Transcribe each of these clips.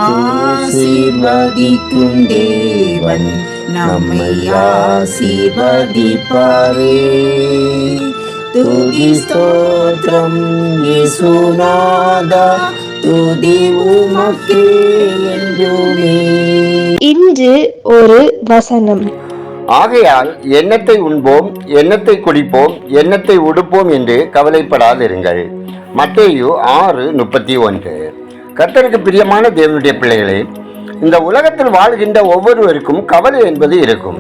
ஆசீர்வதிக்கும் தேவன் நம்மை ஆசீர்வதிப்பாரே. துதி ஸ்தோத்திரம் இயேசுநாதா, துதி உமக்கே என்றுமே. இன்று ஒரு வசனம். ஆகையால் எண்ணத்தை உண்போம், எண்ணத்தை குடிப்போம், எண்ணத்தை உடுப்போம் என்று கவலைப்படாதிருங்கள். மத்தேயு 6:31. கர்த்தருக்கு பிரியமான தேவனுடைய பிள்ளைகளே, இந்த உலகத்தில் வாழ்கின்ற ஒவ்வொருவருக்கும் கவலை என்பது இருக்கும்.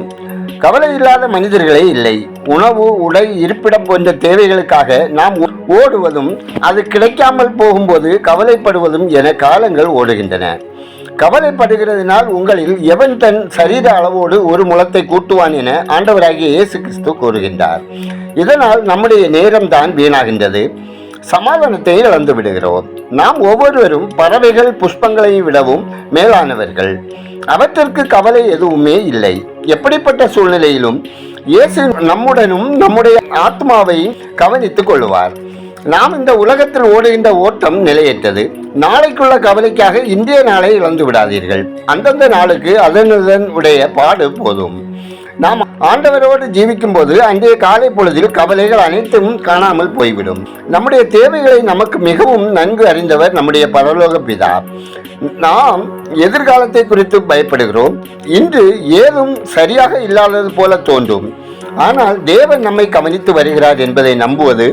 கவலை இல்லாத மனிதர்களே இல்லை. உணவு, உடை, இருப்பிடம் போன்ற தேவைகளுக்காக நாம் ஓடுவதும் அது கிடைக்காமல் போகும்போது கவலைப்படுவதும் என காலங்கள் ஓடுகின்றன. கவலைப்படுகிறதுனால் உங்களில் எவன் தன் சரீர அளவோடு ஒரு முழத்தை கூட்டுவான் என ஆண்டவராகிய இயேசு கிறிஸ்து கூறுகின்றார். இதனால் நம்முடைய நேரம்தான் வீணாகின்றது, சமாதானத்தை இழந்து விடுகிறோம். நாம் ஒவ்வொருவரும் பறவைகள், புஷ்பங்களை விடவும் மேலானவர்கள். அவற்றிற்கு கவலை எதுவுமே இல்லை. எப்படிப்பட்ட சூழ்நிலையிலும் இயேசு நம்முடனும் நம்முடைய ஆத்மாவை கவனித்துக் கொள்வார். நாம் இந்த உலகத்தில் ஓடுகின்ற ஓட்டம் நிலையற்றது. நாளைக்குள்ள கவலைக்காக இன்றைய நாளை இழந்து விடாதீர்கள். அந்தந்த நாளுக்கு அதனுடன் உடைய பாடு போதும். நாம் ஆண்டவரோடு ஜீவிக்கும் போது அன்றைய காலை பொழுதில் கவலைகள் அனைத்தும் காணாமல் போய்விடும். நம்முடைய தேவைகளை நமக்கு மிகவும் நன்கு அறிந்தவர் நம்முடைய பரலோக பிதா. நாம் எதிர்காலத்தை குறித்து பயப்படுகிறோம். இன்று ஏதும் சரியாக இல்லாதது போல தோன்றும். ஆனால் தேவன் நம்மை கவனித்து வருகிறார் என்பதை நம்புவது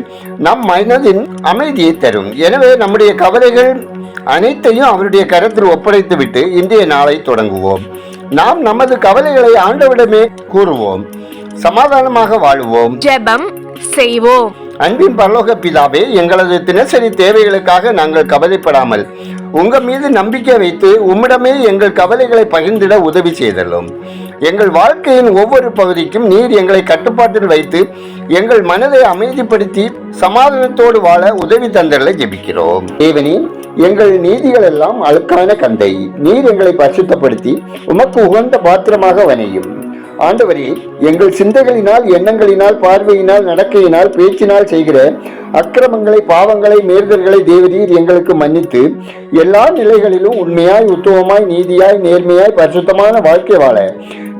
நம் மனதின் அமைதியை தரும். எனவே நம்முடைய கவலைகள் அனைத்தையும் அவருடைய கரத்தில் ஒப்படைத்து விட்டு இன்றைய நாளை தொடங்குவோம். நாம் நமது கவலைகளை ஆண்டவரிடமே கூறுவோம். சமாதானமாக வாழுவோம். ஜெபம் செய்வோம். அன்பின் பரலோக பிதாவே, எங்களது தினசரி தேவைகளுக்காக நாங்கள் கவலைப்படாமல் உங்கள் மீது நம்பிக்கை வைத்து உம்மிடமே எங்கள் கவலைகளை பகிர்ந்திட உதவி செய்தலும். எங்கள் வாழ்க்கையின் ஒவ்வொரு பகுதிக்கும் நீர் எங்களை கட்டுப்பாட்டில் வைத்து எங்கள் மனதை அமைதிப்படுத்தி சமாதானத்தோடு வாழ உதவி தந்தர்களை ஜெபிக்கிறோம். தேவனே, எங்கள் நீதிகள் எல்லாம் அழுக்கான கந்தை. நீர் எங்களை பரிசுத்தப்படுத்தி உமக்கு உகந்த பாத்திரமாக வனையும். ஆண்டவரே, எங்கள் சிந்தைகளினால், எண்ணங்களினால், பார்வையினால், நடக்கையினால், பேச்சினால் செய்கிற அக்கிரமங்களை, பாவங்களை, மீறுதல்களை தேவரீர் எங்களுக்கு மன்னித்து எல்லா நிலைகளிலும் உண்மையாய், உத்தமமாய், நீதியாய், நேர்மையாய், பரிசுத்தமான வாழ்க்கை வாழ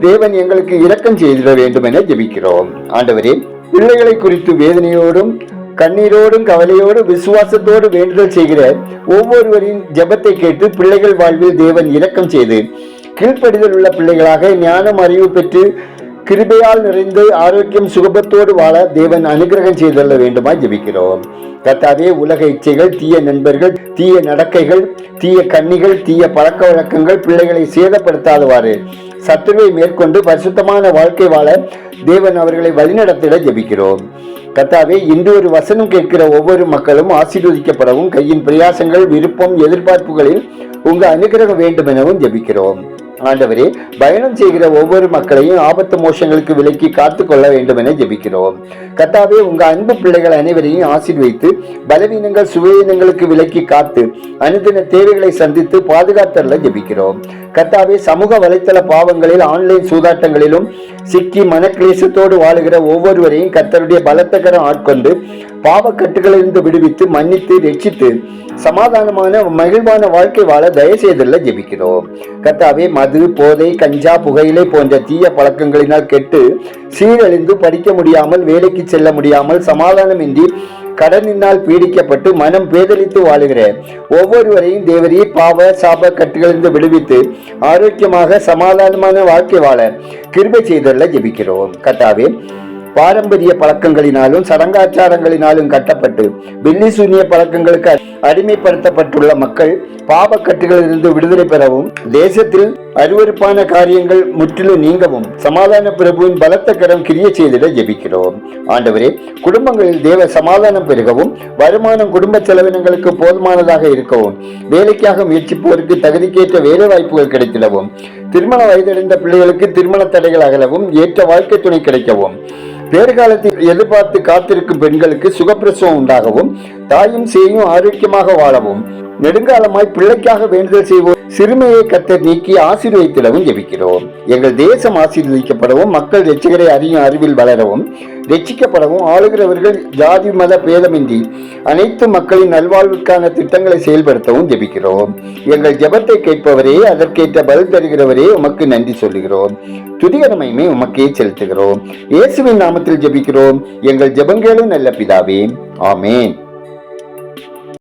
தேவன் எங்களுக்கு இரக்கம் செய்திட வேண்டும் என ஜெபிக்கிறோம். ஆண்டவரே, பிள்ளைகளை குறித்து வேதனையோடும் கண்ணீரோடும் கவலையோடு விசுவாசத்தோடு வேண்டுதல் செய்கிற ஒவ்வொருவரின் ஜெபத்தை கேட்டு பிள்ளைகள் வாழ்வில் தேவன் இரக்கம் செய்து கீழ்ப்படிதல் உள்ள பிள்ளைகளாக ஞானம், அறிவு பெற்று கிருபையால் நிறைந்து ஆரோக்கியம், சுகபத்தோடு வாழ தேவன் அனுகிரகம் செய்தள்ள வேண்டுமாய் ஜெபிக்கிறோம். கர்த்தாவே, உலக இச்சைகள், தீய நண்பர்கள், தீய நடக்கைகள், தீய கண்ணிகள், தீய பழக்க வழக்கங்கள் பிள்ளைகளை சேதப்படுத்தாதவாறு சத்துருவை மேற்கொண்டு பரிசுத்தமான வாழ்க்கை வாழ தேவன் அவர்களை வழிநடத்திட ஜெபிக்கிறோம். கர்த்தாவே, இன்று ஒரு வசனம் கேட்கிற ஒவ்வொரு மக்களும் ஆசீர்வதிக்கப்படவும் கையின் பிரயாசங்கள், விருப்பம், எதிர்பார்ப்புகளில் உங்க அனுகிரகம் வேண்டும் எனவும் ஜெபிக்கிறோம். ஆண்டவரே, பயணம் செய்கிற ஒவ்வொரு மக்களையும் ஆபத்து மோசங்களுக்கு விலக்கி காத்து கொள்ள வேண்டும் என ஜெபிக்கிறோம். கர்த்தாவே, உங்க அன்பு பிள்ளைகள் அனைவரையும் ஆசீர்வதித்து பலவீனங்கள், சுவீனங்களுக்கு விலக்கி காத்து அனுதின தேவைகளை சந்தித்து பாதுகாத்தல்ல ஜெபிக்கிறோம். கர்த்தாவே, சமூக வலைத்தள பாவங்களில், ஆன்லைன் சூதாட்டங்களிலும் சிக்கி மனக்லேசத்தோடு வாழுகிற ஒவ்வொருவரையும் கர்த்தருடைய பலத்தகரம் ஆட்கொண்டு பாவக்கட்டுகளிலிருந்து விடுவித்து மன்னித்து ரட்சித்து சமாதானமான மகிழ்வான வாழ்க்கை வாழ தயவுசெய்தல்ல ஜெபிக்கிறோம். கர்த்தாவே, மது, போதை, கஞ்சா, புகையிலை போன்ற தீய பழக்கங்களினால் கெட்டு சீரழிந்து படிக்க முடியாமல், வேலைக்கு செல்ல முடியாமல், சமாதானமின்றி கடனினால் பீடிக்கப்பட்டு மனம் பேதலித்து வாழுகிற ஒவ்வொருவரையும் தேவரீர் பாவ சாப கட்டுகளிலிருந்து விடுவித்து ஆரோக்கியமாக சமாதானமான வாழ்க்கை வாழ கிருபை செய்தல்ல ஜெபிக்கிறோம். கர்த்தாவே, பாரம்பரிய பழக்கங்களினாலும் சடங்காச்சாரங்களினாலும் கட்டப்பட்டு வெள்ளி சூன்ய பழக்கங்களுக்கு அடிமைப்படுத்தப்பட்டுள்ள மக்கள் பாவக்கட்டுகளிலிருந்து விடுதலை பெறவும், தேசத்தில் அருவருப்பான காரியங்கள் முற்றிலும் நீங்கவும் சமாதான பிரபுவின் பலத்த கரம் கிரிய செய்திட ஜெபிக்கிறோம். ஆண்டவரே, குடும்பங்களில் தேவ சமாதானம் பெருகவும், வருமானம் குடும்ப செலவினங்களுக்கு போதுமானதாக இருக்கவும், வேலைக்காக முயற்சிப்போருக்கு தகுதிக்கேற்ற வேலை வாய்ப்புகள் கிடைத்திடவும், திருமண வயதடைந்த பிள்ளைகளுக்கு திருமண தடைகள் அகலவும், ஏற்ற வாழ்க்கை துணை கிடைக்கவும், பேறுகாலத்தில் எதிர்பார்த்து காத்திருக்கும் பெண்களுக்கு சுகப்பிரசவம் உண்டாகவும், தாயும் சேயும் ஆரோக்கியமாக வாழவும், நெடுங்காலமாய் பிள்ளைக்காக வேண்டுதல் செய்வோம். சிறுமையை கர்த்தர் நீக்கி ஆசீர்வதித்திடவும் ஜெபிக்கிறோம். எங்கள் தேசம் ஆசீர்வதிக்கப்படவும், மக்கள் ரட்சிகரை அறியும் அறிவில் வளரவும், ரட்சிக்கப்படவும், ஆளுகிறவர்கள் ஜாதி மத பேதமின்றி அனைத்து மக்களின் நல்வாழ்வுக்கான திட்டங்களை செயல்படுத்தவும் ஜெபிக்கிறோம். எங்கள் ஜெபத்தை கேட்பவரே, அதற்கேற்ற பதில் தருகிறவரே, உமக்கு நன்றி சொல்லுகிறோம். துதிகரமையுமே உமக்கே செலுத்துகிறோம். இயேசுவின் நாமத்தில் ஜெபிக்கிறோம் எங்கள் ஜெபங்களும் நல்ல பிதாவே, ஆமேன்.